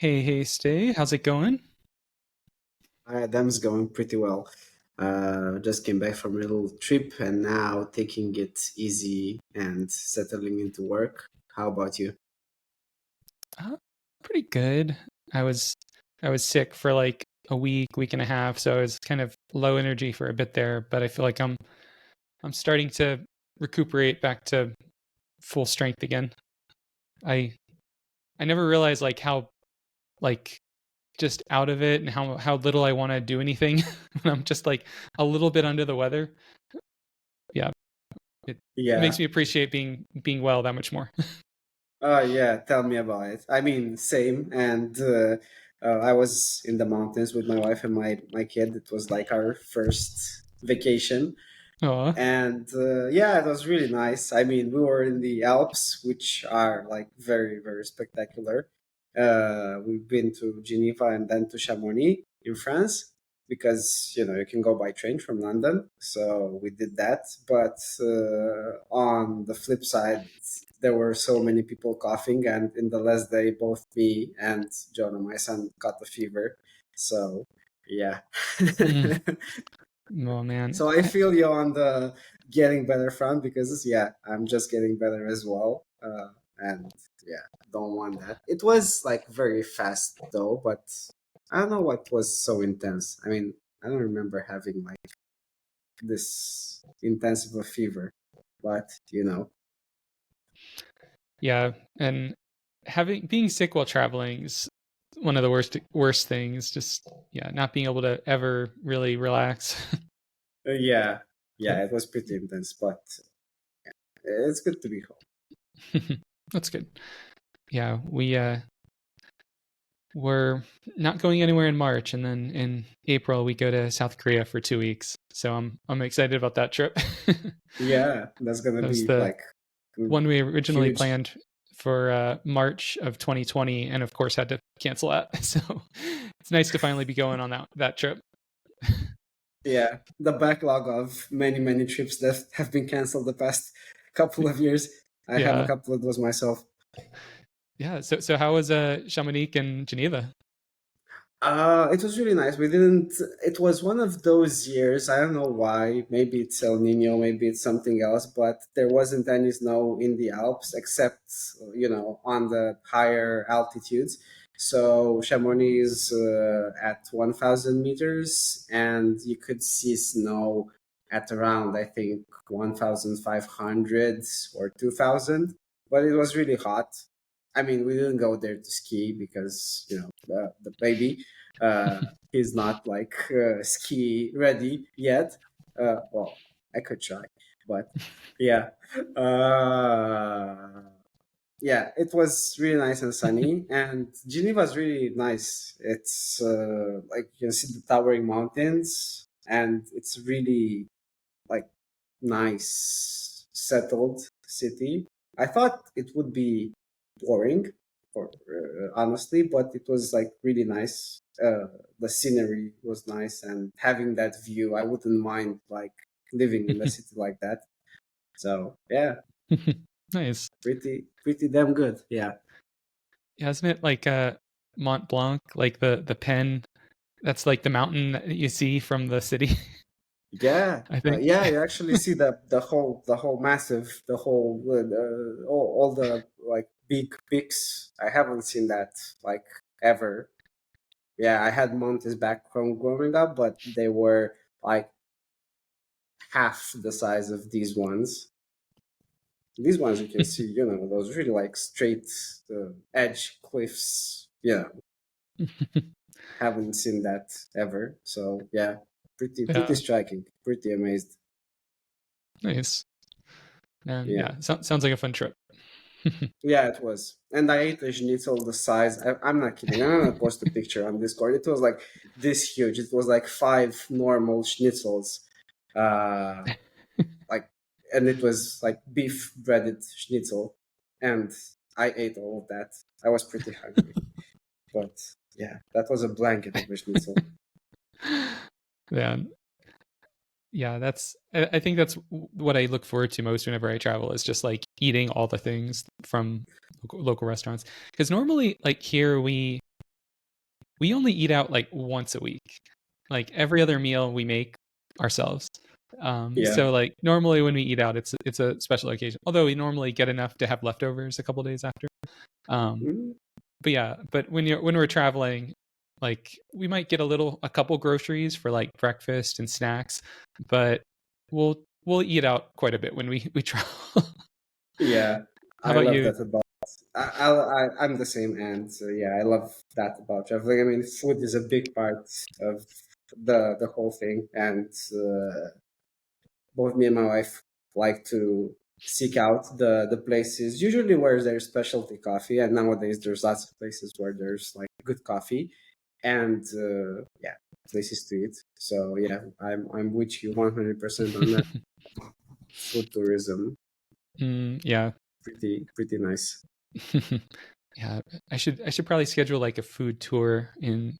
Hey, Stay, how's it going? Them's going pretty well. Just came back from a little trip and now taking it easy and settling into work. How about you? Uh, Pretty good. I was I was sick for like a week and a half, so I was kind of low energy for a bit there, but I feel like I'm starting to recuperate back to full strength again. I I never realized like how like just out of it and how little I want to do anything when I'm just like a little bit under the weather. Yeah, it makes Yeah. me appreciate being well that much more. Yeah. Tell me about it. I mean, same. And I was in the mountains with my wife and my kid. It was like our first vacation. Oh, And yeah, it was really nice. I mean, we were in the Alps, which are like very, very spectacular. We've been to Geneva and then to Chamonix in France because you can go by train from London. So we did that. But on the flip side, there were so many people coughing, and in the last day, both me and John and my son got the fever. So yeah. mm, oh man. So I feel you on the getting better front because yeah, I'm just getting better as well. And yeah, don't want that. It was like very fast though, but I don't know what was so intense. I mean, I don't remember having like this intense of a fever, but Yeah, and having being sick while traveling is one of the worst things. Just yeah, not being able to ever really relax. yeah, But yeah, it was pretty intense, but it's good to be home. that's good. Yeah, we're not going anywhere in March, and then in April we go to South Korea for 2 weeks. So I'm excited about that trip. Yeah, that's gonna That was be the like mm, one we originally huge. planned for March of 2020, and of course had to cancel that. So it's nice to finally be going on that trip. Yeah, the backlog of many, many trips that have been canceled the past couple of years. I have a Yeah, couple of those myself. yeah. So how was Chamonix and Geneva? It was really nice. We didn't. It was one of those years. I don't know why. Maybe it's El Nino. Maybe it's something else. But there wasn't any snow in the Alps except on the higher altitudes. So Chamonix is at 1,000 meters, and you could see snow at around I think 1,500 or 2,000. But it was really hot. I mean, we didn't go there to ski because the baby. Uh, he's not like ski ready yet. Well, I could try, but yeah, uh, yeah, it was really nice and sunny, and Geneva is really nice. It's like you can see the towering mountains, and it's really like nice, settled city. I thought it would be boring, or honestly, but it was like really nice. The scenery was nice, and having that view, I wouldn't mind like living in a city like that. So yeah, Nice. pretty damn good. Yeah, Yeah, isn't it like Mont Blanc, like the pen? That's like the mountain that you see from the city. yeah, I think. yeah. You actually see the whole massive, the whole all the like big peaks. I haven't seen that like ever. Yeah, I had monkeys back from growing up, but they were like half the size of these ones. These ones you can see, those really like straight edge cliffs. Yeah, haven't seen that ever. So yeah, pretty Yeah, striking. Pretty amazed. nice. And Yeah, yeah, sounds like a fun trip. yeah, it was. And I ate a schnitzel the size. I'm not kidding. I'm gonna post a picture on Discord. It was like this huge. It was like five normal schnitzels. Uh, like and it was like beef breaded schnitzel, and I ate all of that. I was pretty hungry, but yeah, that was a blanket of a schnitzel. Yeah, yeah. I think that's what I look forward to most whenever I travel is just like eating all the things from local restaurants. Because normally, like here, we we only eat out like once a week. Like every other meal we make ourselves. Yeah. So like normally when we eat out, it's a special occasion. Although we normally get enough to have leftovers a couple days after. Um, Mm, but yeah, but when we're traveling, like we might get a couple groceries for like breakfast and snacks, but we'll eat out quite a bit when we travel. yeah, How I about love you? that about. I'm the same, and yeah, I love that about traveling. I mean, food is a big part of the whole thing, and both me and my wife like to seek out the places usually where there's specialty coffee, and nowadays there's lots of places where there's like good coffee, and yeah, places to eat. So yeah, I'm with you 100% on that. Food tourism, Yeah. pretty nice. Yeah, I should probably schedule like a food tour in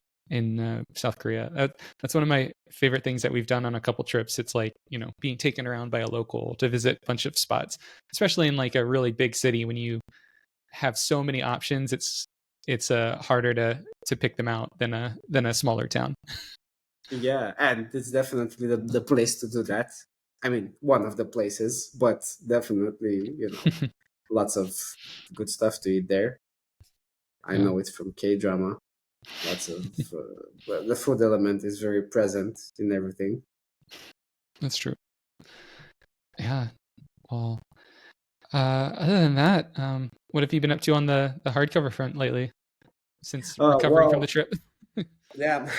South Korea. That's one of my favorite things that we've done on a couple trips. It's like, you know, being taken around by a local to visit a bunch of spots, especially in like a really big city when you have so many options. It's harder to pick them out than a smaller town. Yeah, and it's definitely the place to do that. I mean, one of the places, but definitely, lots of good stuff to eat there. I Yeah, know it from K drama. Lots of well, the food element is very present in everything. that's true. Yeah. Well, other than that, what have you been up to on the hardcover front lately since recovering from the Well, trip? yeah,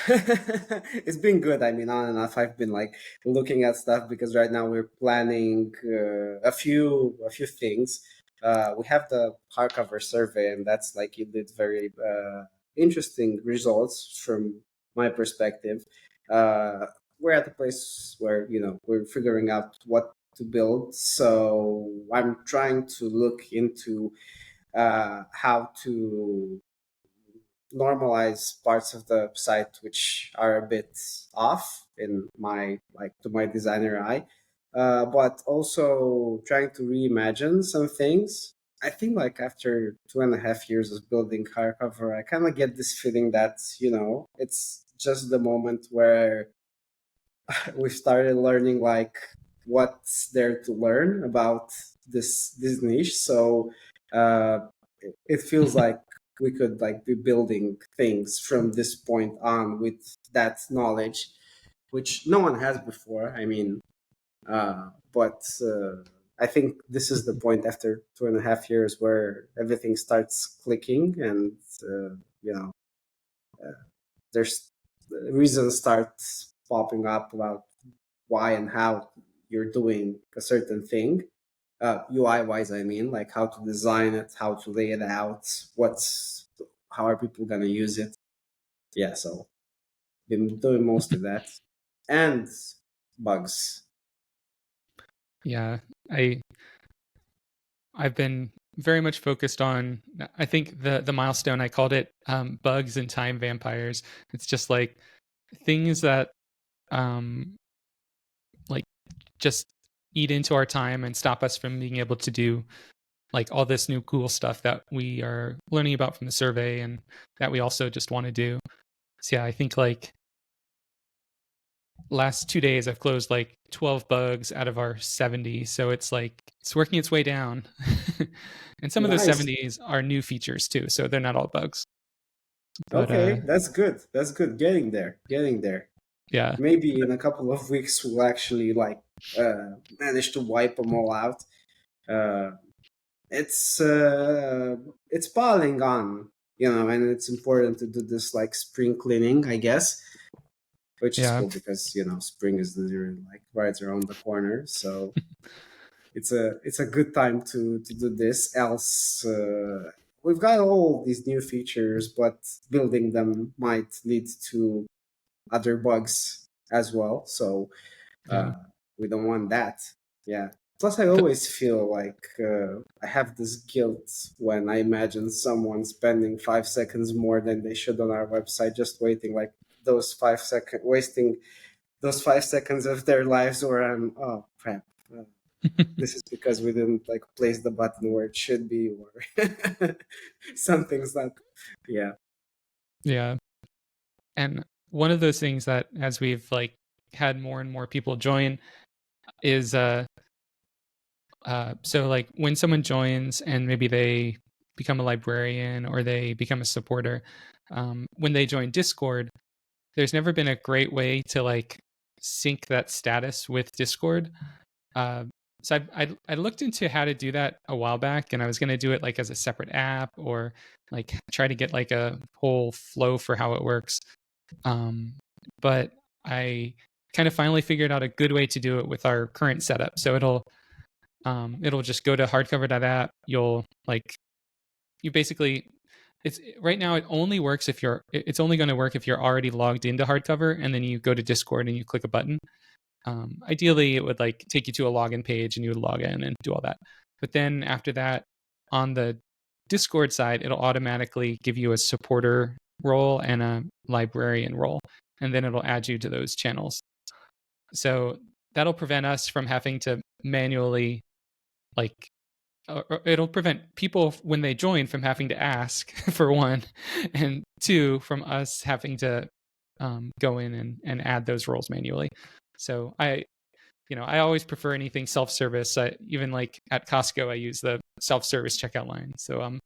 it's been good. I mean, on and off. I've been like looking at stuff because right now we're planning a few things. We have the hardcover survey, and that's like it did very interesting results from my perspective. Uh, we're at the place where we're figuring out what to build. So I'm trying to look into how to normalize parts of the site which are a bit off in my like to my designer eye, but also trying to reimagine some things. I think like after 2.5 years of building hardcover, I kind of get this feeling that it's just the moment where we started learning like what's there to learn about this niche. So it feels like we could like be building things from this point on with that knowledge, which no one has before. I mean, but I think this is the point after 2.5 years where everything starts clicking, and uh, you know there's reasons start popping up about why and how you're doing a certain thing, UI wise. I mean, like how to design it, how to lay it out, how are people gonna use it. Yeah, so been doing most of that, and bugs. Yeah, I I've been very much focused on, I think the milestone I called it, bugs and time vampires. It's just like things that um like just eat into our time and stop us from being able to do like all this new cool stuff that we are learning about from the survey and that we also just want to do. So yeah, I think like last 2 days I've closed like 12 bugs out of our 70. So it's like it's working its way down. And some of those Nice. 70s are new features too. So they're not all bugs. But Okay, that's good. That's good. Getting there. Getting there. yeah. Maybe in a couple of weeks we'll actually like manage to wipe them all out. Uh, it's piling on, and it's important to do this like spring cleaning, I guess, which is Yeah. cool because spring is literally like right around the corner. So it's a good time to do this. Else, we've got all these new features, but building them might lead to other bugs as well. So Yeah. we don't want that. Yeah. Plus, I always feel like I have this guilt when I imagine someone spending 5 seconds more than they should on our website, just waiting like wasting those 5 seconds of their lives, or I'm oh crap. This is because we didn't like place the button where it should be, or something's not. Yeah. Yeah. And one of those things that, as we've like had more and more people join, is so like when someone joins and maybe they become a librarian or they become a supporter, when they join Discord, there's never been a great way to like sync that status with Discord. Uh, so I looked into how to do that a while back, and I was going to do it like as a separate app or like try to get like a whole flow for how it works. Um, but I kind of finally figured out a good way to do it with our current setup. So it'll just go to hardcover.app. You'll like you basically it's right now it only works if it's only going to work if you're already logged into hardcover and then you go to Discord and you click a button. Ideally it would like take you to a login page and you would log in and do all that. But then after that, on the Discord side, it'll automatically give you a supporter role and a librarian role, and then it'll add you to those channels. So that'll prevent us from having to manually like it'll prevent people when they join from having to ask for one, and two from us having to go in and add those roles manually. So I always prefer anything self-service. Even like at Costco, I use the self-service checkout line. So I'm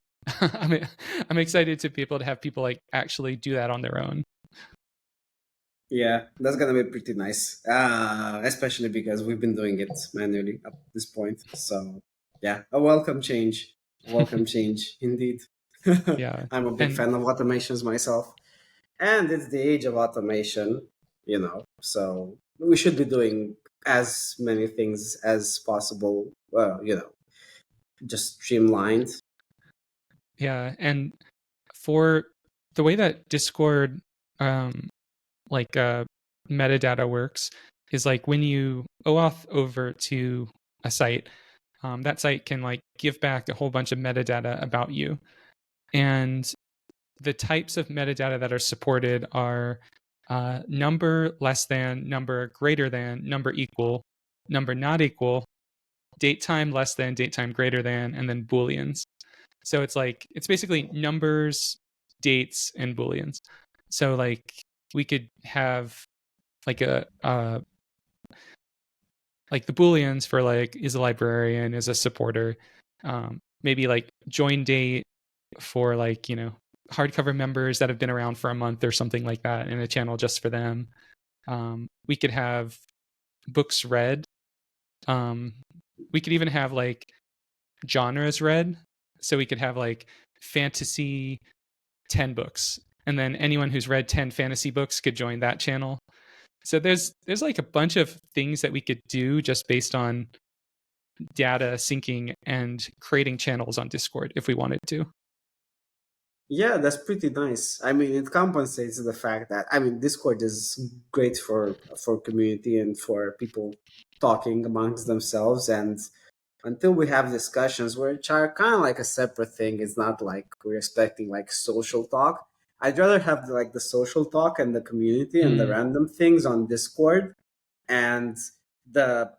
I'm excited to be able to have people like actually do that on their own. Yeah, that's gonna be pretty nice, especially because we've been doing it manually up to this point. So, yeah, a welcome change indeed. Yeah, I'm a big and fan of automations myself, and it's the age of automation, So we should be doing as many things as possible. Well, just streamlined. and for the way that Discord um, like metadata works is like when you OAuth over to a site, that site can like give back a whole bunch of metadata about you. And the types of metadata that are supported are number less than, number greater than, number equal, number not equal, date time less than, date time greater than, and then booleans. So it's basically numbers, dates, and booleans. So like we could have like a like the booleans for like is a librarian, is a supporter, maybe like join date for like hardcover members that have been around for a month or something like that in a channel just for them. We could have books read. um, we could even have like genres read, so we could have like fantasy 10 books, and then anyone who's read 10 fantasy books could join that channel. So there's like a bunch of things that we could do just based on data syncing and creating channels on Discord if we wanted to. Yeah, that's pretty nice. I mean, it compensates the fact that Discord is great for community and for people talking amongst themselves. And until we have discussions, which are kind of like a separate thing, it's not like we're expecting like social talk. I'd rather have like the social talk and the community and the Mm, random things on Discord, and the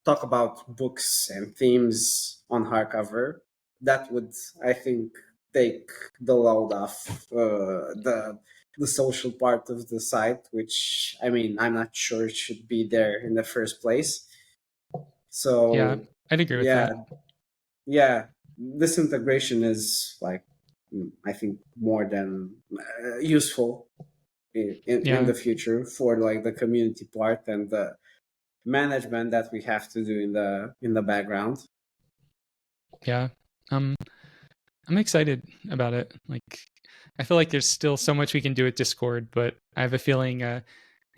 talk about books and themes on hardcover. That would, I think, take the load off the social part of the site, which I'm not sure it should be there in the first place. yeah, So I'd agree with that. yeah, yeah, this integration is like, I think, more than useful in Yeah, the future for like the community part and the management that we have to do in the background. yeah. Um, I'm excited about it. Like, I feel like there's still so much we can do with Discord, but I have a feeling it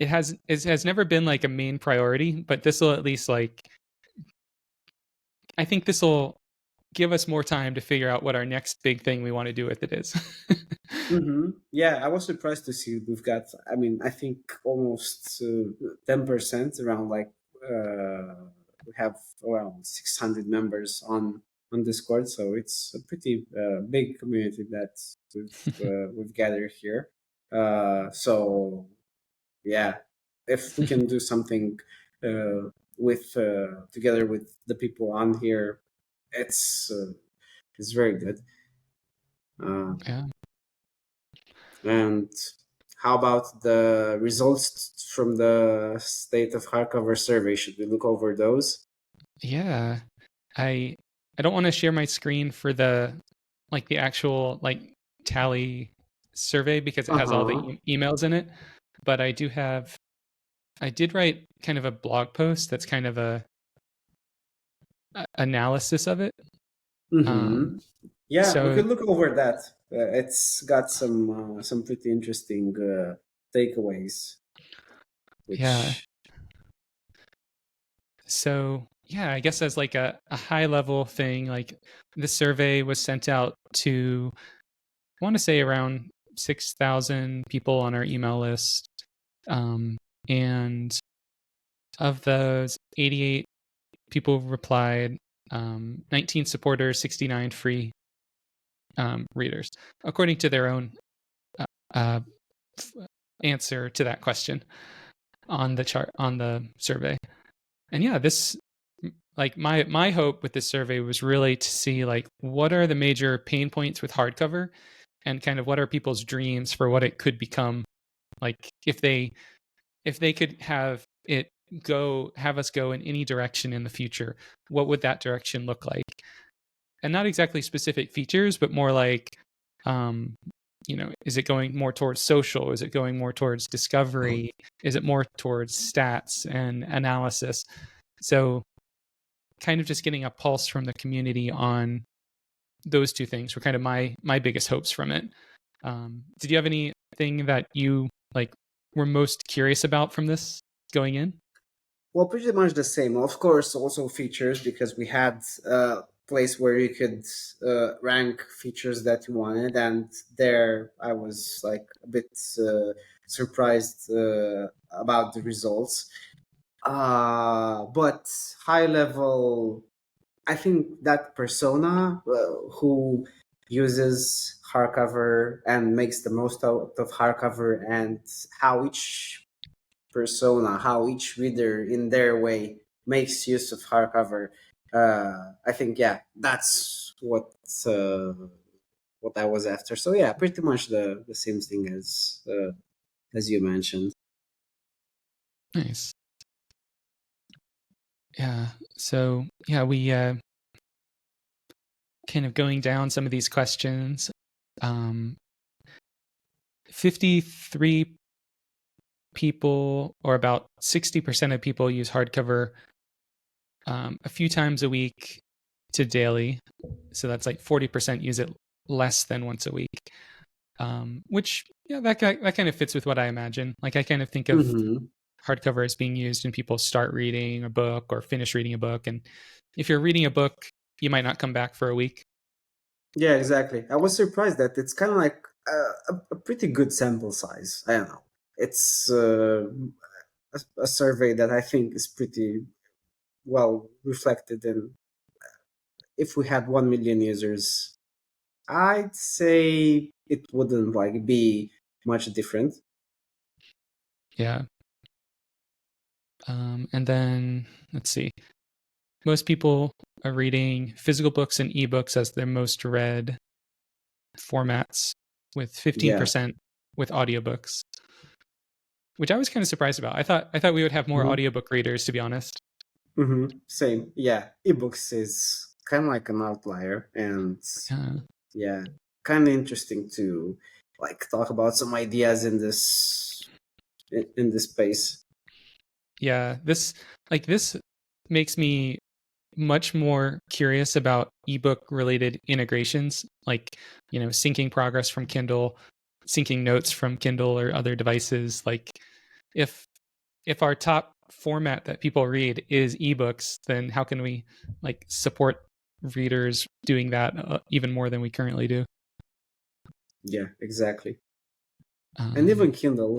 has never been like a main priority. But this will at least like I think this will give us more time to figure out what our next big thing we want to do with it is. Yeah, I was surprised to see we've got. I think almost 10% around. Like we have around 600 members on Discord, so it's a pretty big community that we've gathered here. So yeah, if we can do something with together with the people on here, it's very good. Uh, Yeah. and how about the results from the state of hardcover survey? Should we look over those? Yeah. I I don't want to share my screen for the actual tally survey because it Uh has all the huh. emails in it, but I did write kind of a blog post that's kind of a analysis of it. Mm-hmm. Um Yeah, we so could look over that. It's got some pretty interesting takeaways, yeah. which. So yeah, I guess as like a high level thing, like this survey was sent out to I want to say around 6,000 people on our email list. Um, and of those, 88 people replied, 19 supporters, 69 free readers, according to their own uh, uh, answer to that question on the chart on the survey. And yeah, this like my hope with this survey was really to see like what are the major pain points with hardcover and kind of what are people's dreams for what it could become, like if they could have us go in any direction in the future, what would that direction look like? And not exactly specific features, but more like, um, is it going more towards social? Is it going more towards discovery? Is it more towards stats and analysis? So, kind of just getting a pulse from the community on those two things were kind of my biggest hopes from it. Did you have anything that you like were most curious about from this going in? Well, pretty much the same. Of course, also features because we had a place where you could rank features that you wanted, and there I was like a bit surprised about the results. But high level, I think that persona who uses hardcover and makes the most out of hardcover, and how each persona, how each reader in their way makes use of hardcover. I think yeah, that's what I was after. So yeah, pretty much the same thing as you mentioned. Nice. Yeah. So yeah, we kind of going down some of these questions. 53 people, or about 60% of people, use hardcover a few times a week to daily. So that's like 40% use it less than once a week. Which yeah, that kind of fits with what I imagine. Like I kind of think of Mm-hmm. hardcover as being used when people start reading a book or finish reading a book, and if you're reading a book, you might not come back for a week. Yeah, exactly. I was surprised that it's kind of like a pretty good sample size. I don't know. It's a survey that I think is pretty well reflected in. If we had 1 million users, I'd say it wouldn't like be much different. Yeah. And then let's see. Most people are reading physical books and ebooks as their most read formats, with Yeah. 15% with audiobooks, which I was kind of surprised about. I thought we would have more Hmm. audiobook readers, to be honest. Same. Yeah. Ebooks is kind of like an outlier, and Uh, yeah, kind of interesting to like talk about some ideas in this space. yeah, this makes me much more curious about ebook related integrations, like syncing progress from Kindle, syncing notes from Kindle or other devices. Like if our top format that people read is ebooks, then how can we like support readers doing that even more than we currently do? Yeah, exactly. And Um, even Kindle,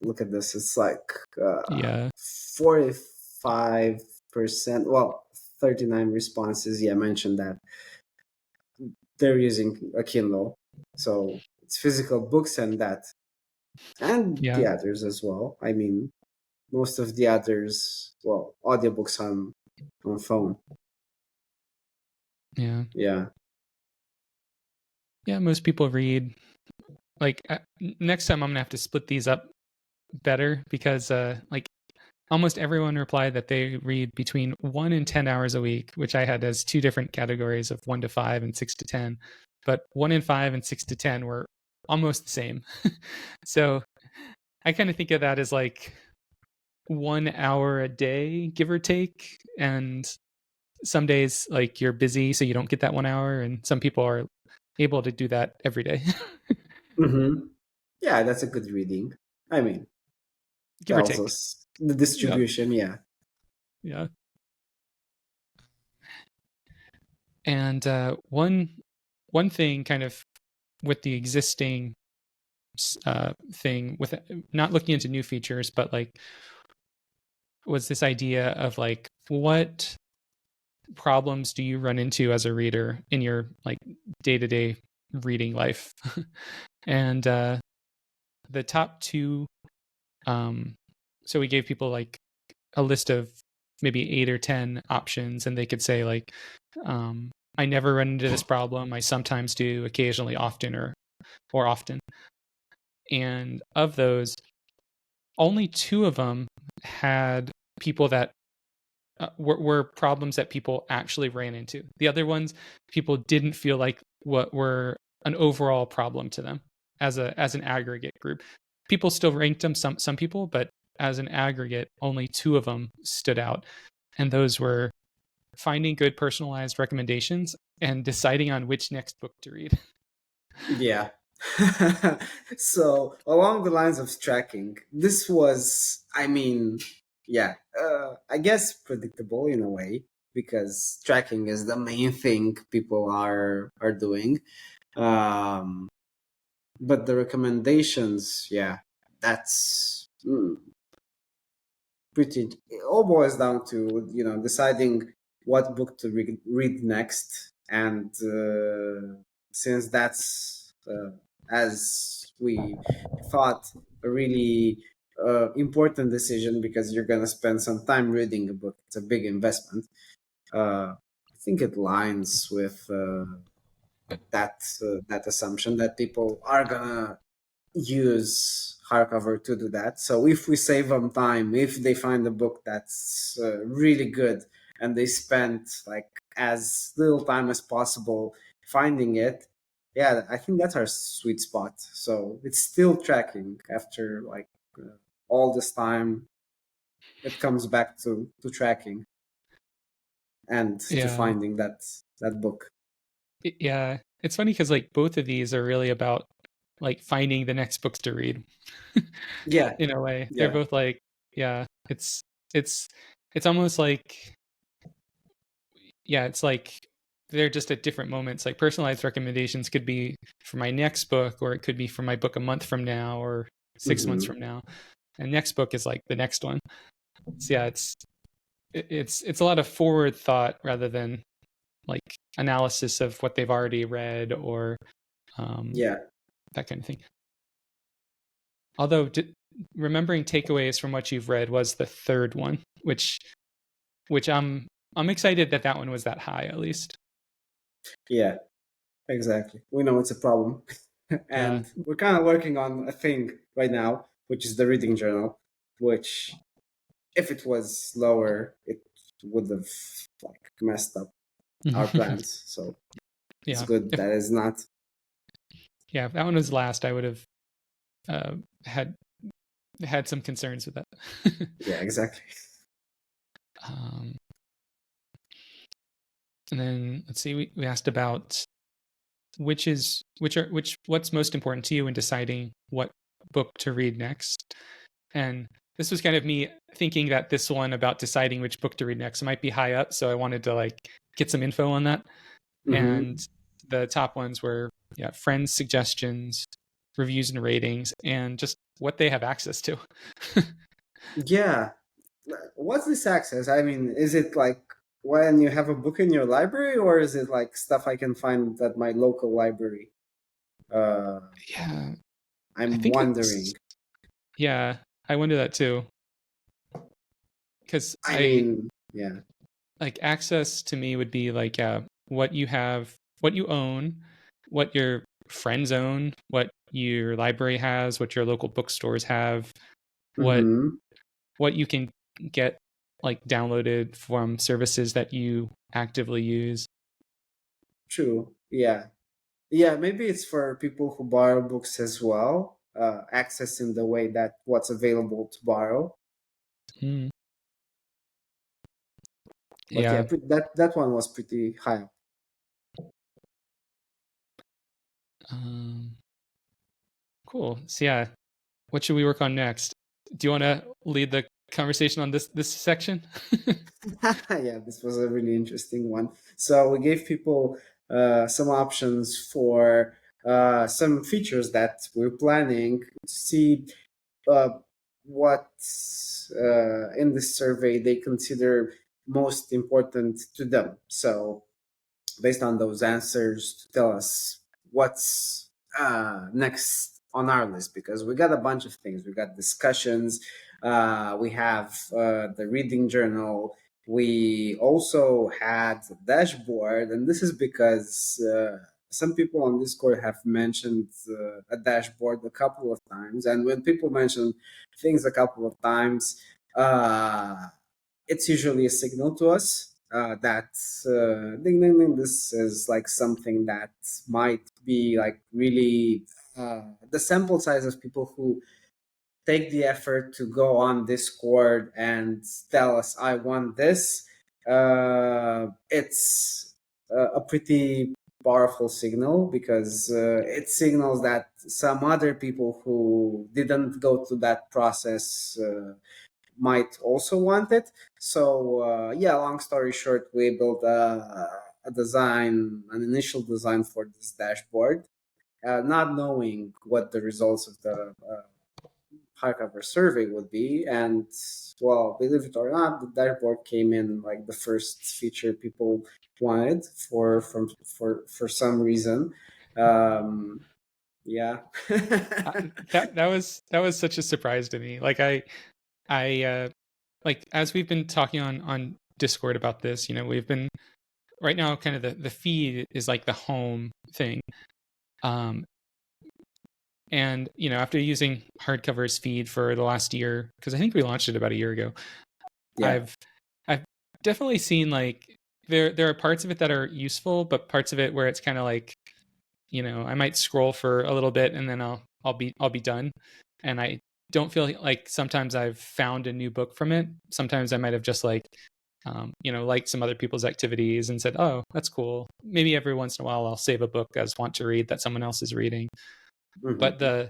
look at this. It's like uh, yeah, 45%. Well, 39 responses. Yeah, I mentioned that they're using a Kindle, so it's physical books and that, and yeah, the others as well. I mean, most of the others, well, audiobooks on phone. yeah, Yeah. yeah. Most people read like next time I'm gonna have to split these up better because like almost everyone replied that they read between 1 and 10 hours a week, which I had as two different categories of 1 to 5 and 6 to 10. But 1 and 5 and 6 to 10 were almost the same. So I kind of think of that as like 1 hour a day, give or take. And some days, like you're busy, so you don't get that 1 hour. And some people are able to do that every day, Mm-hmm. Yeah, that's a good reading. I mean, give or tells take. us the Yeah. distribution. Yeah. Yeah. And one thing kind of with the existing thing with not looking into new features, but like was this idea of like what problems do you run into as a reader in your like day-to-day reading life? And the top two, um so we gave people like a list of maybe 8 or 10 options, and they could say like, I never run into this problem, I sometimes do, occasionally, often, or often. And of those, only two of them had people that were problems that people actually ran into. The other ones, people didn't feel like what were an overall problem to them as an aggregate group. People still ranked them, some people, but as an aggregate, only two of them stood out, and those were finding good personalized recommendations and deciding on which next book to read. Yeah. So along the lines of tracking, this was, I mean, yeah, I guess predictable in a way because tracking is the main thing people are doing. Um, but the recommendations, yeah, that's pretty. It all boils down to deciding what book to read next, and since that's as we thought a really important decision because you're gonna spend some time reading a book. It's a big investment. I think it lines with that assumption that people are gonna use hardcover to do that. So if we save them time, if they find a book that's really good and they spend like as little time as possible finding it, yeah, I think that's our sweet spot. So it's still tracking after like all this time. It comes back to tracking and to Yeah. finding that book. Yeah, it's funny because like both of these are really about like finding the next books to read. Yeah, In a way, they're yeah. both like, yeah, it's it's almost like, yeah, it's like they're just at different moments. Like personalized recommendations could be for my next book, or it could be for my book a month from now, or 6 months Hmm. from now. And next book is like the next one. So yeah, it's a lot of forward thought rather than like analysis of what they've already read, or um, Yeah. that kind of thing. Although remembering takeaways from what you've read was the third one, which I'm excited that that one was that high at least. Yeah. Exactly. We know it's a problem. Yeah, And we're kind of working on a thing right now, which is the reading journal, which if it was lower, it would have like messed up our plans. So it's yeah. good If that it's not. yeah, if that one was last, I would have uh, had had some concerns with that. Yeah, exactly. um, and then let's see, we asked about what's most important to you in deciding what book to read next. And this was kind of me thinking that this one about deciding which book to read next might be high up, so I wanted to like get some info on that. And Hmm. the top ones were, yeah, friends suggestions, reviews and ratings, and just what they have access to. Yeah. What's this access? I mean, is it like when you have a book in your library, or is it like stuff I can find at my local library? Uh, Yeah, I I'm think wondering. it's, yeah, I wonder that too, because I I mean, yeah. like access to me would be like, what you have, what you own, what your friends own, what your library has, what your local bookstores have, what Mm-hmm. what you can get like downloaded from services that you actively use. True. Yeah. Yeah, maybe it's for people who borrow books as well, accessing the way that what's available to borrow. Mm, But yeah, yeah. that one was pretty high up. Um, cool. So yeah, what should we work on next? Do you want to lead the conversation on this section? Yeah, this was a really interesting one. So we gave people some options for some features that we're planning to see uh, what in this survey they consider most important to them. So based on those answers to tell us what's next on our list, because we got a bunch of things. We got discussions, we have the reading journal, we also had the dashboard, and this is because some people on Discord have mentioned a dashboard a couple of times, and when people mention things a couple of times, it's usually a signal to us that ding ding ding, this is like something that might be like really the sample size of people who take the effort to go on Discord and tell us I want this. It's a pretty powerful signal, because it signals that some other people who didn't go through that process might also want it. So yeah, long story short, we built a design, an initial design for this dashboard, not knowing what the results of the hardcover survey would be. And well, believe it or not, the dashboard came in like the first feature people wanted for some reason. Um, yeah. Uh, that was such a surprise to me. Like I like as we've been talking on Discord about this, we've been right now kind of the feed is like the home thing. Um and after using Hardcover's feed for the last year, because I think we launched it about a year ago, Yeah. I've I've definitely seen like there are parts of it that are useful, but parts of it where it's kind of like, I might scroll for a little bit and then I'll be done. And I don't feel like sometimes I've found a new book from it. Sometimes I might have just like, liked some other people's activities and said, "Oh, that's cool." Maybe every once in a while I'll save a book as want to read that someone else is reading. But Hmm.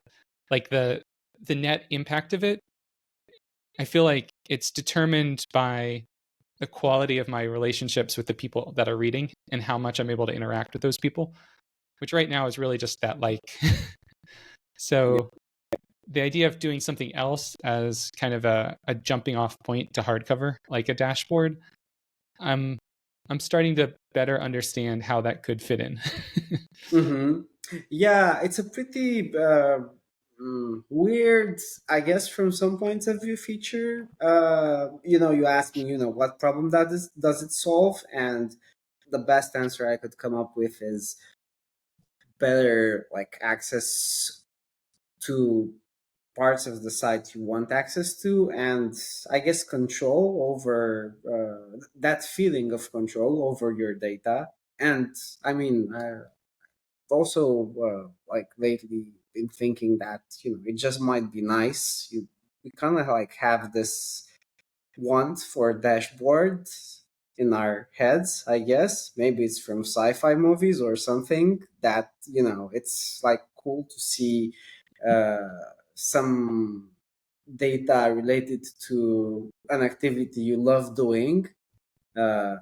the net impact of it, I feel like it's determined by the quality of my relationships with the people that are reading and how much I'm able to interact with those people, which right now is really just that like. Yeah. So the idea of doing something else as kind of a jumping off point to Hardcover, like a dashboard, I'm I'm starting to better understand how that could fit in. Hmm. Yeah, it's a pretty weird, I guess, from some points of view feature. You asked me, what problem does it solve, and the best answer I could come up with is better like access to parts of the site you want access to, and I guess control over that feeling of control over your data. And I mean, also like lately been thinking that it just might be nice. We kind of like have this want for dashboard in our heads, I guess. Maybe it's from sci-fi movies or something, that it's like cool to see uh, some data related to an activity you love doing uh,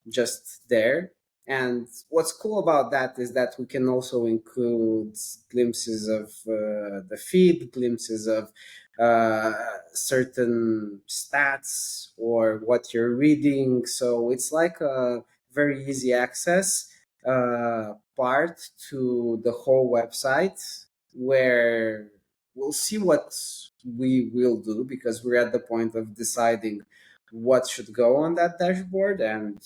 just there. And what's cool about that is that we can also include glimpses of the feed, glimpses of uh, certain stats or what you're reading. So it's like a very easy access part to the whole website, where we'll see what we will do, because we're at the point of deciding what should go on that dashboard. And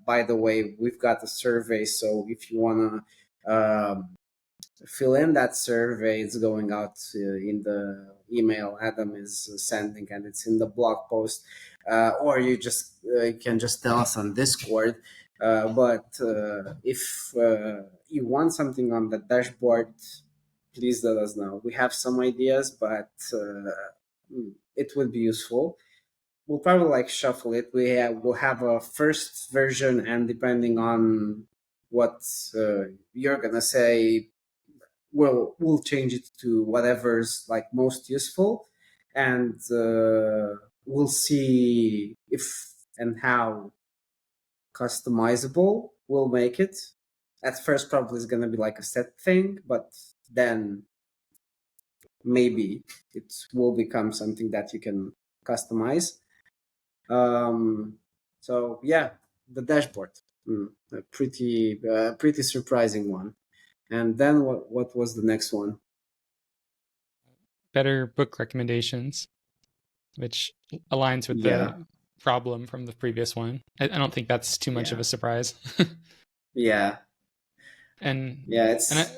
by the way, we've got a survey, so if you want to fill in that survey. It's going out in the email Adam is sending, and it's in the blog post, or you can just tell us on Discord. But if you want something on the dashboard, please let us know. We have some ideas, but it would be useful. We'll probably like shuffle it. We'll have a first version, and depending on what you're gonna say, we'll change it to whatever's like most useful, and we'll see if and how customizable we'll make it. At first, probably it's gonna be like a set thing, but then maybe it will become something that you can customize. Um, so yeah, the dashboard, a pretty surprising one. And then what was the next one? Better book recommendations, which aligns with Yeah, the problem from the previous one. I don't think that's too much of yeah, a surprise. yeah, and yeah. and I It's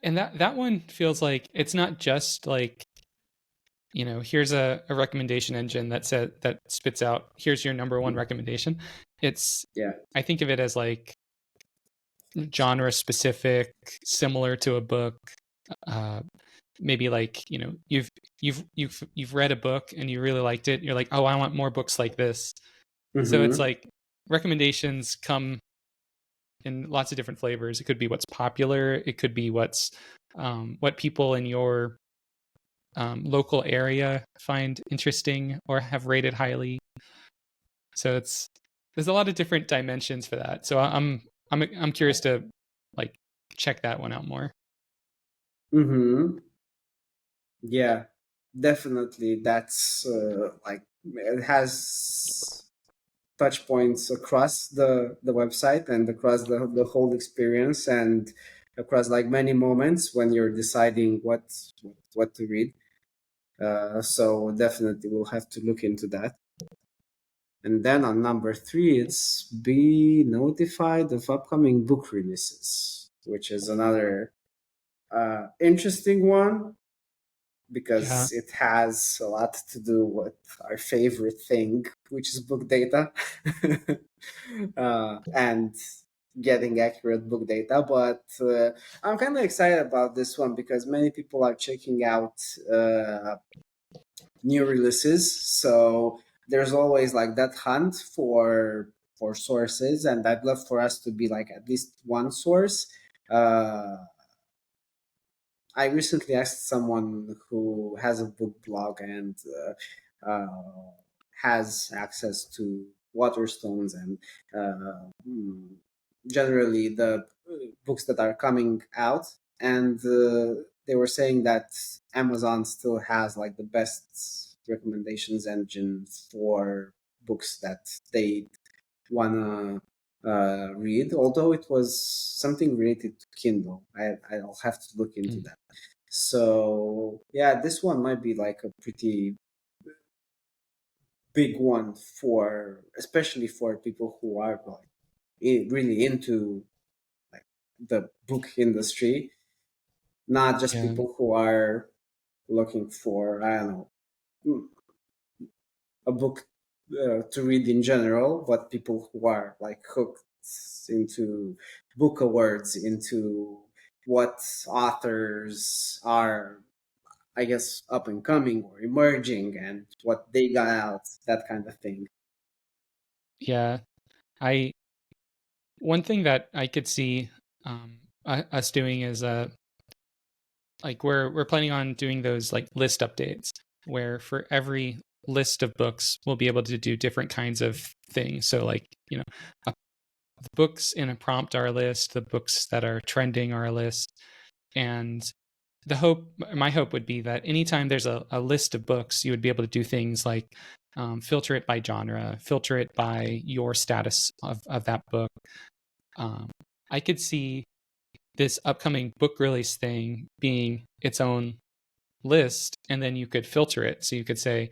and that one feels like it's not just like, here's a recommendation engine that spits out, here's your number one recommendation. It's yeah. I think of it as like genre specific, similar to a book. Uh, Maybe like, you've read a book and you really liked it. You're like, oh, I want more books like this. So it's Mm-hmm. like recommendations come in lots of different flavors. It could be what's popular. It could be what people in your local area find interesting or have rated highly. So there's a lot of different dimensions for that. So I'm curious to like check that one out more. Mm-hmm. Yeah, definitely. That's like it has touch points across the website and across the whole experience and across like many moments when you're deciding what to read. So definitely we'll have to look into that. And then on number three, it's be notified of upcoming book releases, which is another interesting one Yeah, because it has a lot to do with our favorite thing, which is book data, and getting accurate book data. But I'm kind of excited about this one because many people are checking out new releases. So there's always like that hunt for sources, and I'd love for us to be like at least one source. Uh, I recently asked someone who has a book blog and has access to Waterstones and generally the books that are coming out, and they were saying that Amazon still has like the best recommendations engine for books that they wanna read. Although it was something related to Kindle, I'll have to look into mm, that. So yeah, this one might be like a pretty big one for, especially for people who are like really into like the book industry, not just yeah, people who are looking for, I don't know, a book to read in general, but people who are like hooked into book awards, into what authors are, I guess, up and coming or emerging and what they got out, that kind of thing. yeah. I One thing that I could see us doing is like we're planning on doing those like list updates where for every list of books we'll be able to do different kinds of things. So like, the books in a prompt are a list, the books that are trending are a list, and my hope would be that anytime there's a list of books, you would be able to do things like filter it by genre, filter it by your status of that book. I could see this upcoming book release thing being its own list, and then you could filter it. So you could say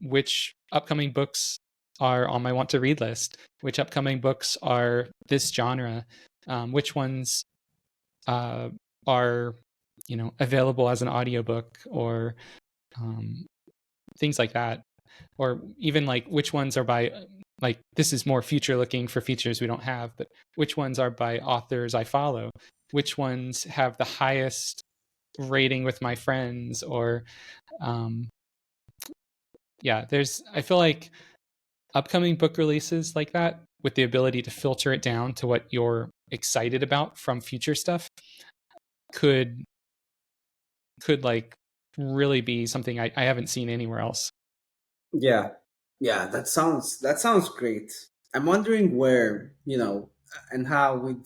which upcoming books are on my want to read list, which upcoming books are this genre, which ones are, available as an audiobook, or things like that. Or even like which ones are by, like, this is more future looking for features we don't have, but which ones are by authors I follow, which ones have the highest rating with my friends, or um, yeah, I feel like upcoming book releases like that, with the ability to filter it down to what you're excited about from future stuff, could like really be something I haven't seen anywhere else. Yeah, yeah, that sounds great. I'm wondering where, and how we'd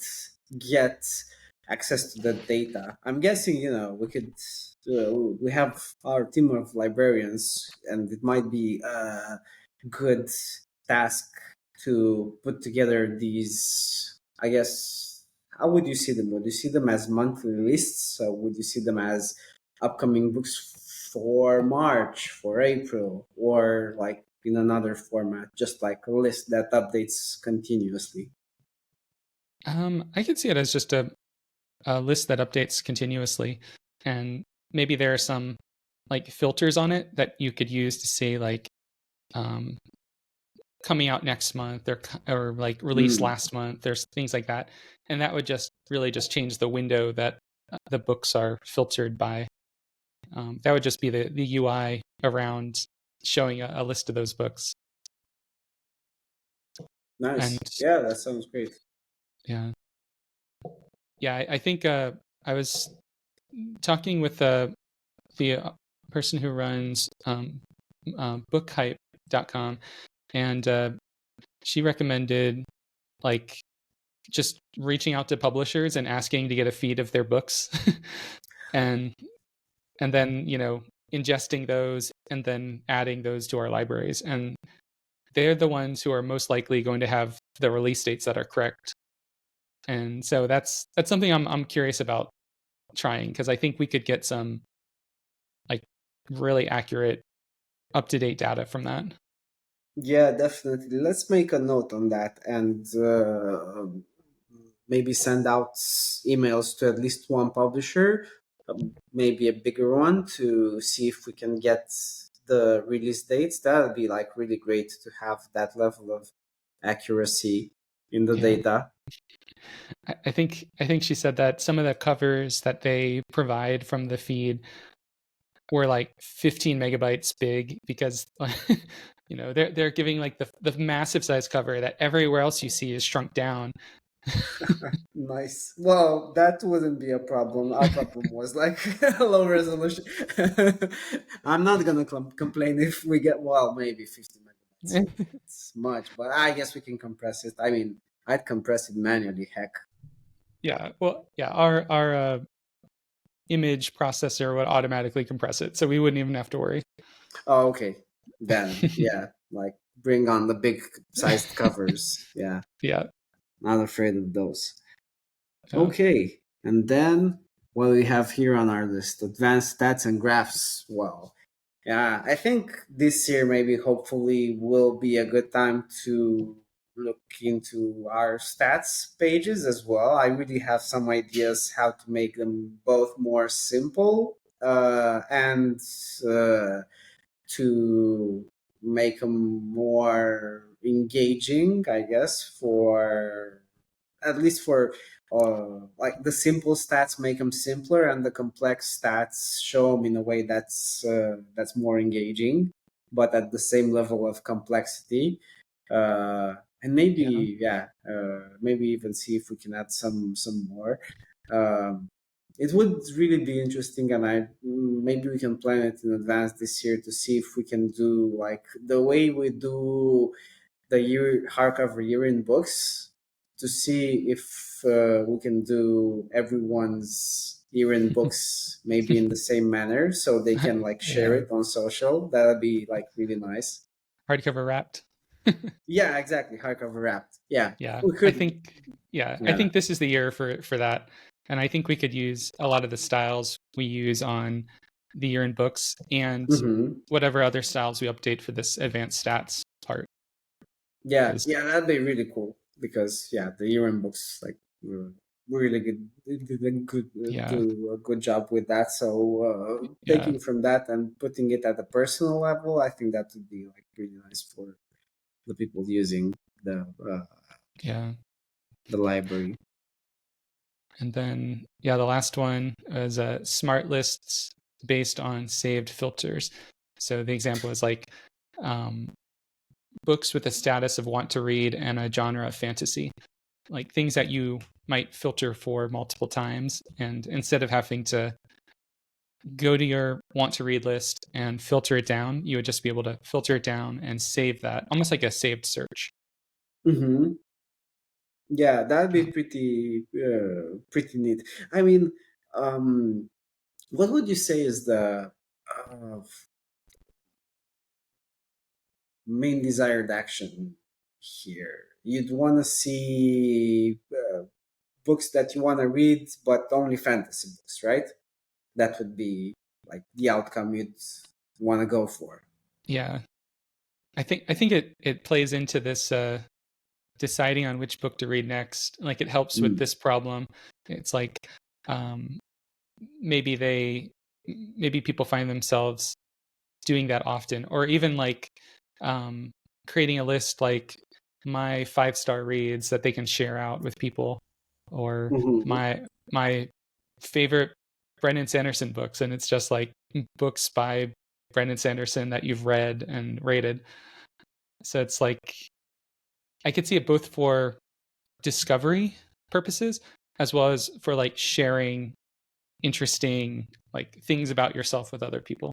get access to the data. I'm guessing, we could. We have our team of librarians, and it might be a good task to put together these. I guess, how would you see them? Would you see them as monthly lists? So would you see them as upcoming books for March, for April, or like in another format, just like a list that updates continuously? I could see it as just a list that updates continuously, and maybe there are some like filters on it that you could use to say, like, um, coming out next month, or like released Mm, last month. There's things like that, and that would just really just change the window that the books are filtered by. That would just be the UI around showing a list of those books. And nice. Yeah, that sounds great. yeah, yeah, I think I was talking with the person who runs bookhype.com, and she recommended, like, just reaching out to publishers and asking to get a feed of their books, and then ingesting those and then adding those to our libraries, and they're the ones who are most likely going to have the release dates that are correct. And so that's something I'm curious about trying, because I think we could get some, like, really accurate, up to date data from that. Yeah, definitely. Let's make a note on that and maybe send out emails to at least one publisher, maybe a bigger one, to see if we can get the release dates. That would be like really great to have that level of accuracy in the Yeah, data. I think she said that some of the covers that they provide from the feed were like 15 megabytes big, because they're giving like the massive size cover that everywhere else you see is shrunk down. Nice. Well, that wouldn't be a problem. Our problem was like low resolution. I'm not gonna complain if we get, well, maybe 50 megabytes. It's much, but I guess we can compress it. I mean, I'd compress it manually. Heck. Yeah, well, yeah, our image processor would automatically compress it, so we wouldn't even have to worry. Oh, okay. Then, yeah, like bring on the big sized covers. Yeah, Yeah, not afraid of those. yeah. Okay, and then what we have here on our list: advanced stats and graphs. Well, yeah, I think this year maybe hopefully will be a good time to look into our stats pages as well. I really have some ideas how to make them both more simple and uh, to make them more engaging, I guess, for at least for like the simple stats, make them simpler, and the complex stats show them in a way that's more engaging, but at the same level of complexity. And Yeah. maybe, yeah, maybe even see if we can add some more. Um, it would really be interesting, and maybe we can plan it in advance this year to see if we can do like the way we do the year hardcover year in books, to see if we can do everyone's year in books maybe in the same manner, so they can like share Yeah. it on social. That would be like really nice. Hardcover wrapped. Yeah, exactly. Hardcover wrapped. Yeah, Yeah, we I could. think yeah, I Yeah. think this is the year for that. And I think we could use a lot of the styles we use on the year in books, and Hmm. whatever other styles we update for this advanced stats part. Yeah, Because yeah, that'd be really cool because yeah, the year in books like really good, did a good Yeah. do a good job with that. So Yeah. taking from that and putting it at a personal level, I think that would be like really nice for the people using the uh, Yeah. the library. And then, yeah, the last one is smart lists based on saved filters. So the example is like um, books with a status of want to read and a genre of fantasy, like things that you might filter for multiple times. And instead of having to go to your want to read list and filter it down, you would just be able to filter it down and save that, almost like a saved search. Hmm. Yeah, that'd be Um, pretty neat. I mean, um, what would you say is the main desired action here? You'd want to see books that you want to read, but only fantasy books, right? That would be like the outcome you'd want to go for. yeah, I think it plays into this deciding on which book to read next. Like it helps with Mm. this problem. It's like um, maybe maybe people find themselves doing that often, or even like um, creating a list like my 5-star reads that they can share out with people, or Hmm. my favorite Brendan Sanderson books, and it's just like books by Brendan Sanderson that you've read and rated. So it's like I could see it both for discovery purposes as well as for like sharing interesting like things about yourself with other people.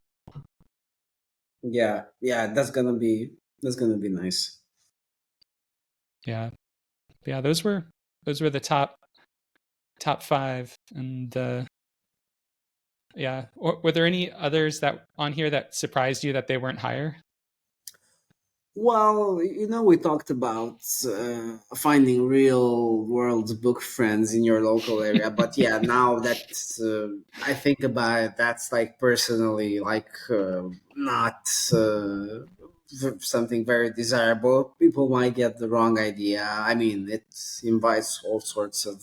Yeah, yeah, that's gonna be nice. Yeah. Yeah, those were the top 5. And yeah, or were there any others that on here that surprised you that they weren't higher? Well, we talked about finding real world book friends in your local area, but yeah, now that I think about it, that's like personally like not something very desirable. People might get the wrong idea. I mean, it invites all sorts of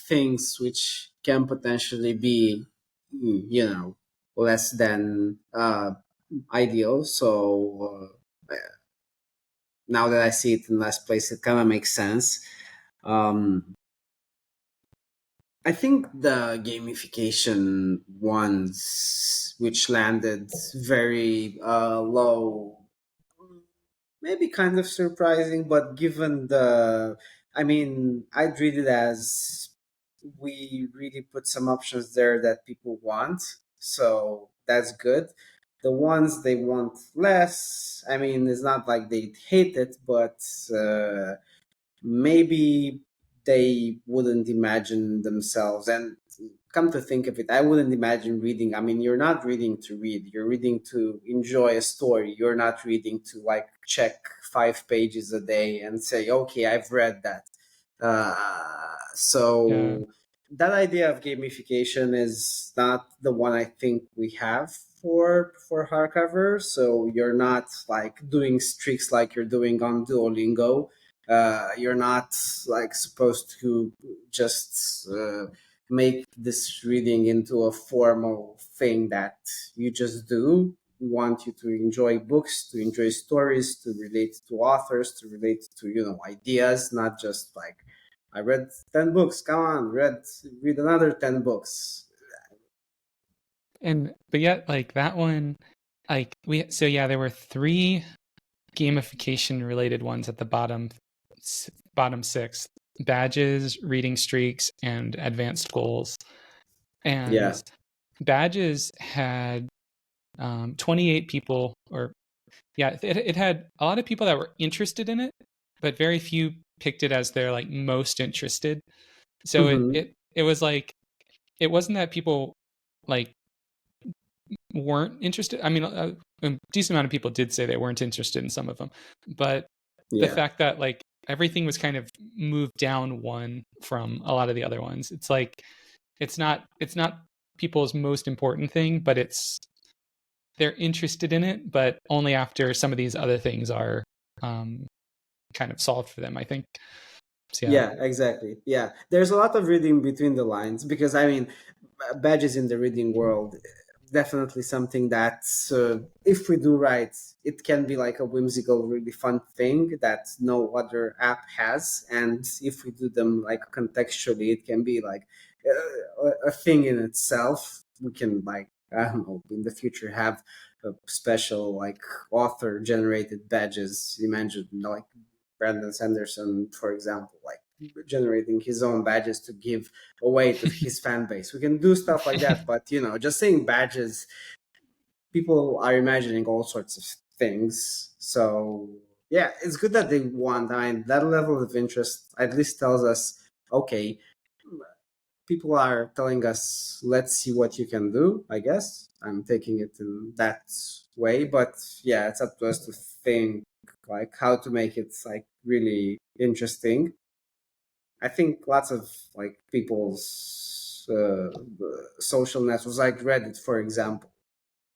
things which can potentially be, less than ideal. So now that I see it in last place, it kind of makes sense. Um, I think the gamification ones, which landed very low, maybe kind of surprising, but given I mean, I'd read it as we really put some options there that people want, so that's good. The ones they want less, I mean, it's not like they hate it, but maybe they wouldn't imagine themselves. And come to think of it, I wouldn't imagine reading. I mean, you're not reading to read, you're reading to enjoy a story. You're not reading to like check 5 pages a day and say, okay, I've read that. Yeah. So that idea of gamification is not the one I think we have for hardcover. So you're not like doing streaks like you're doing on Duolingo. You're not like supposed to just make this reading into a formal thing that you just do. We want you to enjoy books, to enjoy stories, to relate to authors, to relate to ideas, not just like I read 10 books. Come on, read another 10 books. And but yet like that one, like we so yeah, there were 3 gamification related ones at the bottom 6: badges, reading streaks, and advanced goals. Yeah. And badges had 28 people, or yeah, it had a lot of people that were interested in it, but very few picked it as their like most interested. So it Mm-hmm. it it was like it wasn't that people like weren't interested. I mean, a decent amount of people did say they weren't interested in some of them, but the Yeah. fact that like everything was kind of moved down one from a lot of the other ones, it's like it's not people's most important thing, but they're interested in it, but only after some of these other things are um, kind of solved for them, I think. So yeah. Yeah, exactly. Yeah, there's a lot of reading between the lines because I mean, badges in the reading world definitely something that if we do right, it can be like a whimsical, really fun thing that no other app has, and if we do them like contextually, it can be like a thing in itself. We can like I don't know in the future have a special like author generated badges. Imagine like Brandon Sanderson, for example, like generating his own badges to give away to his fan base. We can do stuff like that, but just saying badges, people are imagining all sorts of things. So yeah, it's good that they want. I mean, that level of interest at least tells us, okay, people are telling us, let's see what you can do. I guess I'm taking it in that way, but yeah, it's up to us to think like how to make it like really interesting. I think lots of like people's social networks, like Reddit, for example,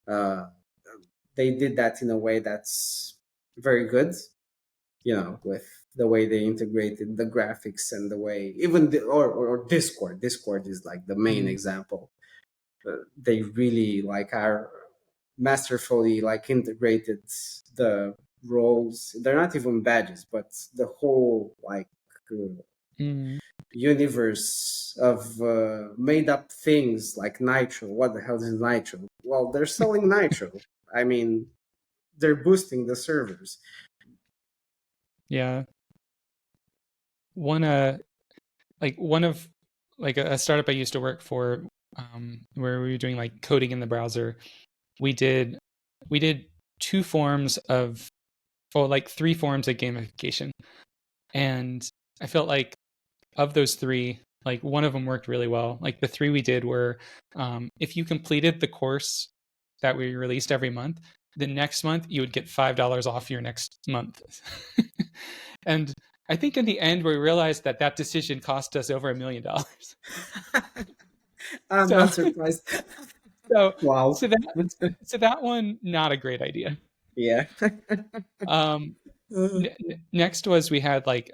uh, they did that in a way that's very good. With the way they integrated the graphics and the way even or Discord. Discord is like the main Mm, example. They really like are masterfully like integrated the roles. They're not even badges, but the whole like mm. universe of made up things like Nitro. What the hell is Nitro? Well, they're selling Nitro. I mean, they're boosting the servers. Yeah. One one of like a startup I used to work for, where we were doing like coding in the browser. We did we did two forms of, well, like three forms of gamification, and I felt like of those three, like one of them worked really well. Like the three we did were, if you completed the course that we released every month, the next month you would get $5 off your next month. And I think in the end we realized that that decision cost us over $1 million. I'm So not surprised. so Wow. so that so that one, not a great idea. Yeah. Um, Uh, Next was, we had like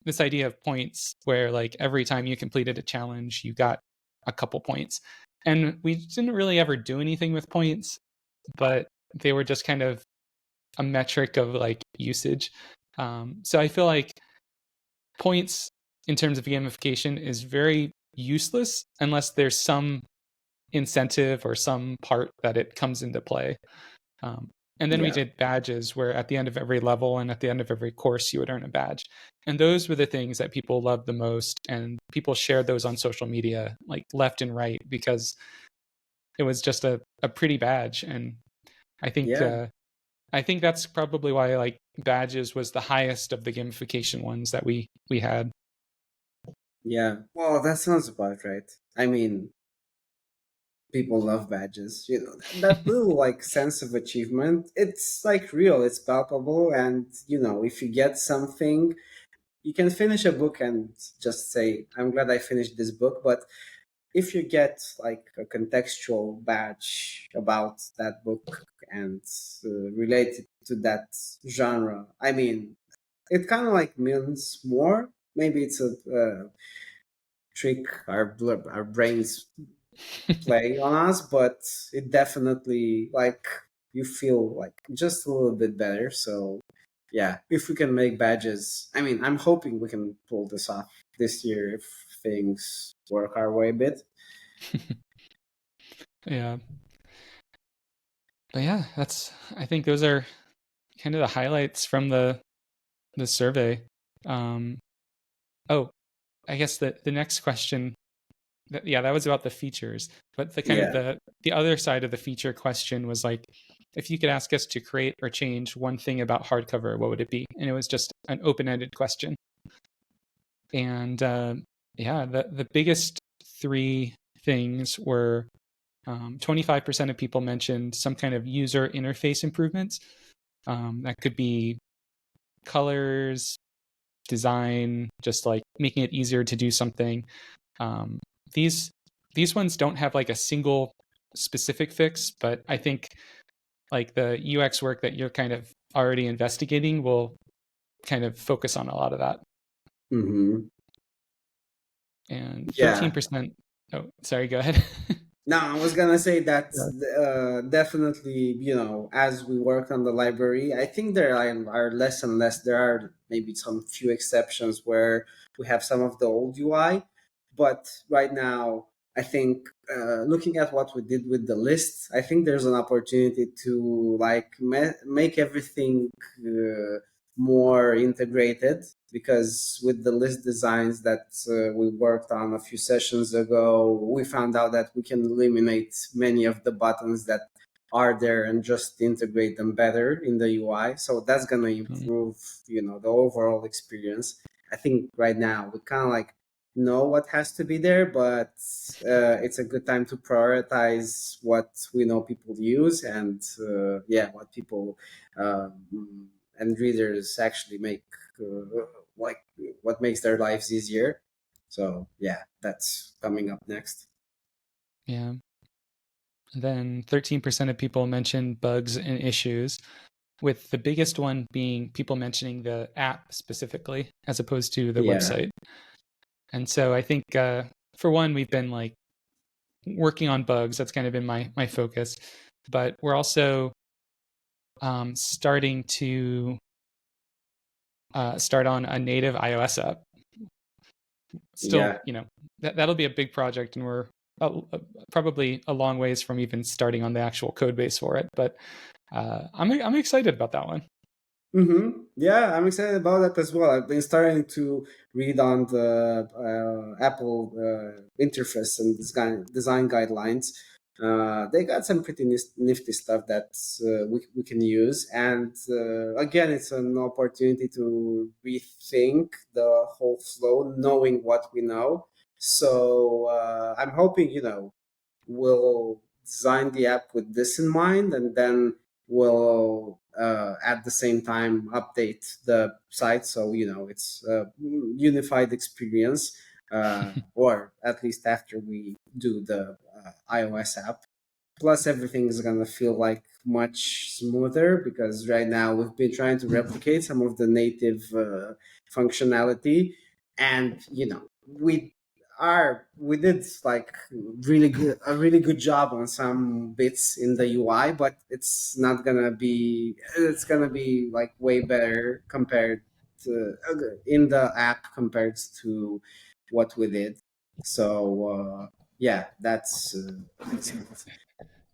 this idea of points, where like every time you completed a challenge you got a couple points, and we didn't really ever do anything with points, but they were just kind of a metric of like usage. So I feel like points in terms of gamification is very useless unless there's some incentive or some part that it comes into play. Um, and then we yeah. did badges, where at the end of every level and at the end of every course, you would earn a badge. And those were the things that people loved the most. And people shared those on social media, like left and right, because it was just a pretty badge. And I think, Yeah. uh, I think that's probably why like badges was the highest of the gamification ones that we had. Yeah. Well, that sounds about right. I mean, people love badges. That little like sense of achievement, it's like real, it's palpable, and if you get something, you can finish a book and just say, I'm glad I finished this book. But if you get like a contextual badge about that book and related to that genre, I mean, it kind of like means more. Maybe it's a trick our brains play on us, but it definitely like you feel like just a little bit better. So yeah, if we can make badges, I mean, I'm hoping we can pull this off this year if things work our way a bit. Yeah. But yeah, I think those are kind of the highlights from the survey. Um, oh, I guess the next question, yeah, that was about the features, but the kind of Yeah, the other side of the feature question was like, if you could ask us to create or change one thing about hardcover, what would it be? And it was just an open-ended question. And yeah, the biggest three things were, 25% of people mentioned some kind of user interface improvements. That could be colors, design, just like making it easier to do something. Um, these these ones don't have like a single specific fix, but I think like the UX work that you're kind of already investigating will kind of focus on a lot of that. Mm-hmm. And Yeah. 13%. Oh, sorry, go ahead. No, I was gonna say that Yeah. definitely, as we work on the library, I think there are less and less. There are maybe some few exceptions where we have some of the old UI, but right now, I think looking at what we did with the list, I think there's an opportunity to like make everything more integrated, because with the list designs that we worked on a few sessions ago, we found out that we can eliminate many of the buttons that are there and just integrate them better in the UI. So that's going to Mm, improve, the overall experience. I think right now we kind of like know what has to be there, but it's a good time to prioritize what we know people use, and yeah, what people and readers actually make like what makes their lives easier. So yeah, that's coming up next. yeah. Then 13% of people mentioned bugs and issues, with the biggest one being people mentioning the app specifically as opposed to the Yeah, website. And so I think, for one, we've been like working on bugs. That's kind of been my focus. But we're also starting to start on a native iOS app. Still, yeah. that'll be a big project, and we're probably a long ways from even starting on the actual code base for it. But I'm excited about that one. Yeah, I'm excited about that as well. I've been starting to read on the Apple interface and design guidelines. They got some pretty nifty stuff that we can use. And again, it's an opportunity to rethink the whole flow, knowing what we know. So I'm hoping, we'll design the app with this in mind, and then we'll at the same time update the site, so it's a unified experience, or at least after we do the iOS app. Plus, everything is gonna feel like much smoother, because right now we've been trying to replicate some of the native functionality, and we did like a really good job on some bits in the UI, but it's gonna be like way better compared to in the app compared to what we did. So yeah, that's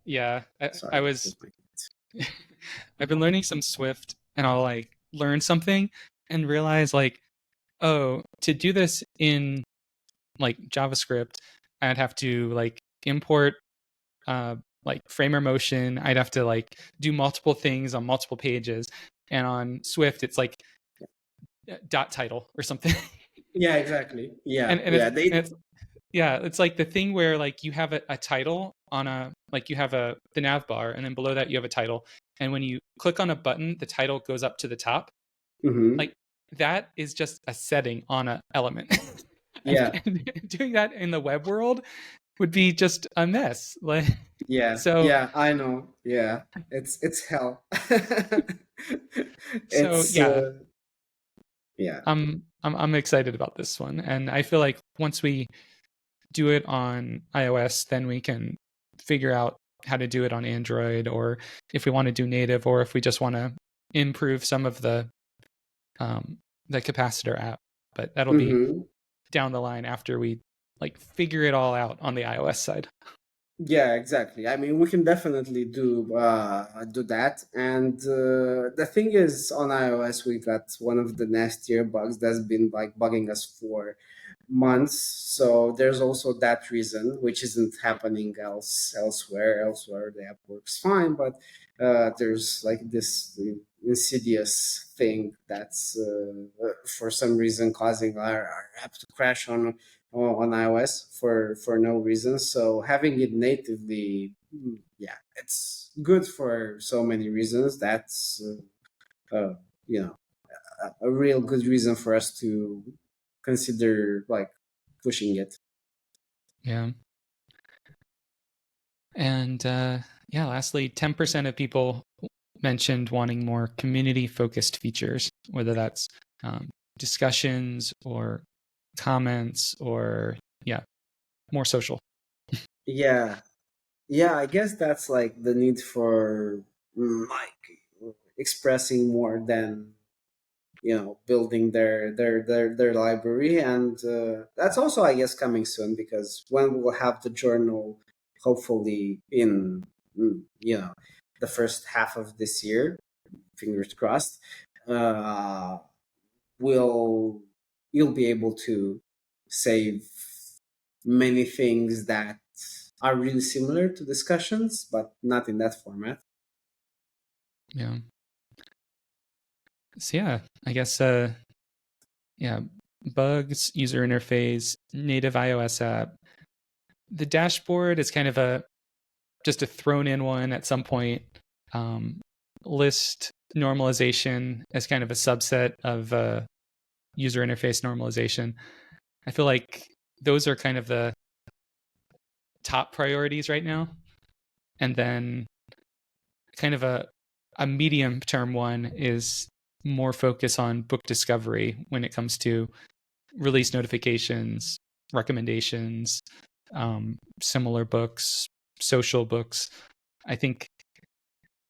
Yeah, I sorry. was. I've been learning some Swift, and I'll like learn something and realize like, oh, to do this in like JavaScript, I'd have to like import uh, like framer motion. I'd have to like do multiple things on multiple pages, and on Swift, it's like dot title or something. Yeah, exactly. and Yeah, and it's yeah. and They. it's yeah, it's like the thing where like you have a title on a like you have the nav bar, and then below that you have a title, and when you click on a button, the title goes up to the top. Hmm. Like that is just a setting on a element. Yeah, And doing that in the web world would be just a mess. Like yeah, so yeah. I know. Yeah, it's hell. so It's yeah, yeah. I'm excited about this one, and I feel like once we do it on iOS, then we can figure out how to do it on Android, or if we want to do native, or if we just want to improve some of um, the capacitor app. But that'll be Hmm. down the line after we like figure it all out on the iOS side. Yeah, exactly. I mean, we can definitely do that. And the thing is, on iOS, we got one of the nastier bugs that's been like bugging us for months. So there's also that reason, which isn't happening elsewhere. Elsewhere, the app works fine, but there's like this insidious thing that's for some reason causing our app to crash on iOS for no reason. So having it natively, yeah, it's good for so many reasons. That's you know a real good reason for us to consider like pushing it. Yeah. And yeah, lastly, 10% of people mentioned wanting more community focused features, whether that's discussions or comments, or yeah, more social. Yeah, yeah. I guess that's like the need for like expressing more than building their library, and that's also, I guess, coming soon, because when we'll have the journal, hopefully in the first half of this year, fingers crossed, uh, will you'll be able to save many things that are really similar to discussions, but not in that format. Yeah. So yeah, I guess yeah, bugs, user interface, native iOS app. The dashboard is kind of a just a thrown in one at some point. Um, List normalization as kind of a subset of user interface normalization. I feel like those are kind of the top priorities right now. And then kind of a medium term one is more focus on book discovery when it comes to release notifications, recommendations, similar books, social books. I think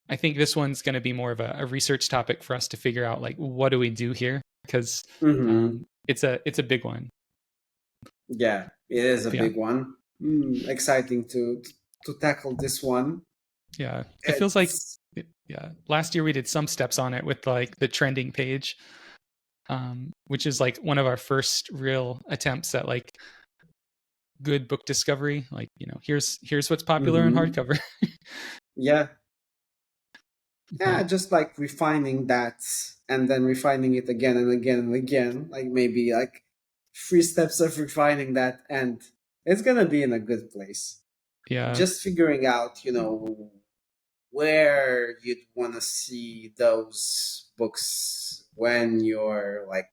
I think this one's going to be more of a research topic for us to figure out, like, what do we do here, because Hmm. it's a big one. Yeah, it is a But yeah, big one. Exciting to tackle this one. yeah, it feels like It's yeah. Last year we did some steps on it with like the trending page, which is like one of our first real attempts at like good book discovery. Like, here's what's popular in hmm hardcover. yeah, But yeah, just like refining that, and then refining it again and again and again, like maybe like 3 steps of refining that, and it's gonna be in a good place. yeah, Just figuring out, where you'd want to see those books when you're like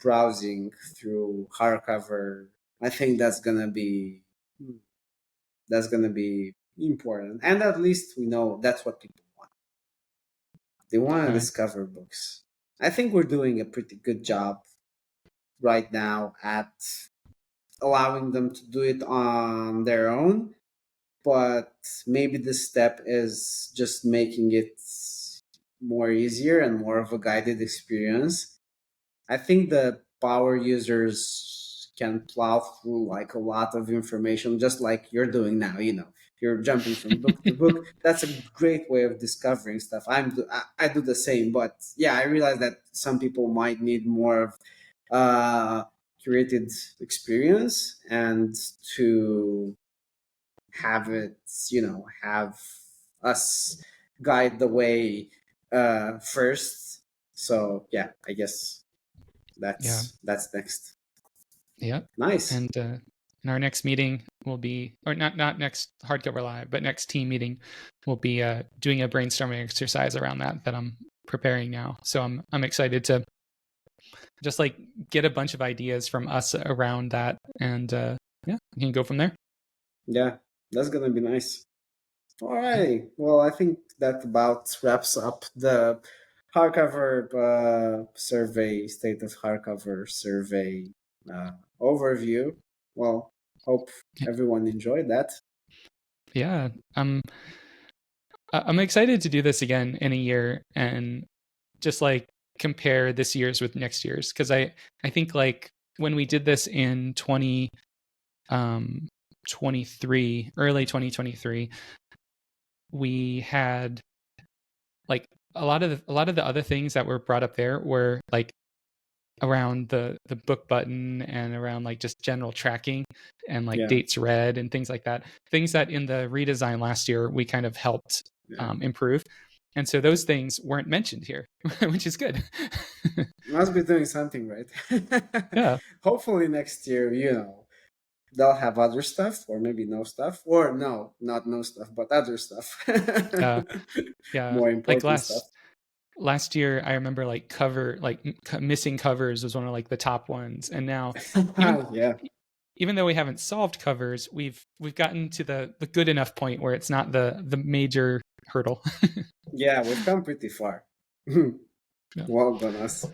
browsing through hardcover. I think that's gonna be important, and at least we know that's what people want. They want to right, discover books. I think we're doing a pretty good job right now at allowing them to do it on their own, but maybe the step is just making it more easier and more of a guided experience. I think the power users can plow through like a lot of information, just like you're doing now. You're jumping from book to book. That's a great way of discovering stuff. I do the same, but yeah, I realize that some people might need more of uh, curated experience, and to have it, have us guide the way first. So yeah, I guess yeah, that's next. yeah. Nice. And in our next meeting will be, or not next hardcover live, but next team meeting, we'll be doing a brainstorming exercise around that I'm preparing now. So I'm excited to just like get a bunch of ideas from us around that, and yeah, we can go from there. Yeah, that's gonna be nice. All Yeah, right. Well, I think that about wraps up the hardcover survey, state of hardcover survey overview. Well, hope everyone enjoyed that. yeah. I'm excited to do this again in a year and just like compare this year's with next year's, because I think like when we did this in 23, early 2023, we had like a lot of the other things that were brought up there were like around the book button and around like just general tracking and like Yeah. dates read and things like that, things that in the redesign last year we kind of helped Yeah. improve, and so those things weren't mentioned here, which is good. Must be doing something right. Yeah, Hopefully next year, they'll have other stuff, or maybe no stuff, or no, not no stuff, but other stuff. yeah, yeah. More Like important stuff. last year I remember like missing covers was one of like the top ones, and now even Yeah. even though we haven't solved covers, we've gotten to the good enough point where it's not the major hurdle. Yeah, we've come pretty far. Yeah. Well done, us.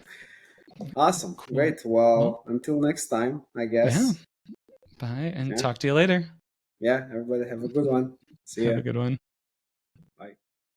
Awesome. Cool. Great. Well, Well, until next time, I yeah. guess. Bye and Yeah. talk to you later. Yeah. Everybody have a good one. See Have ya. a good one.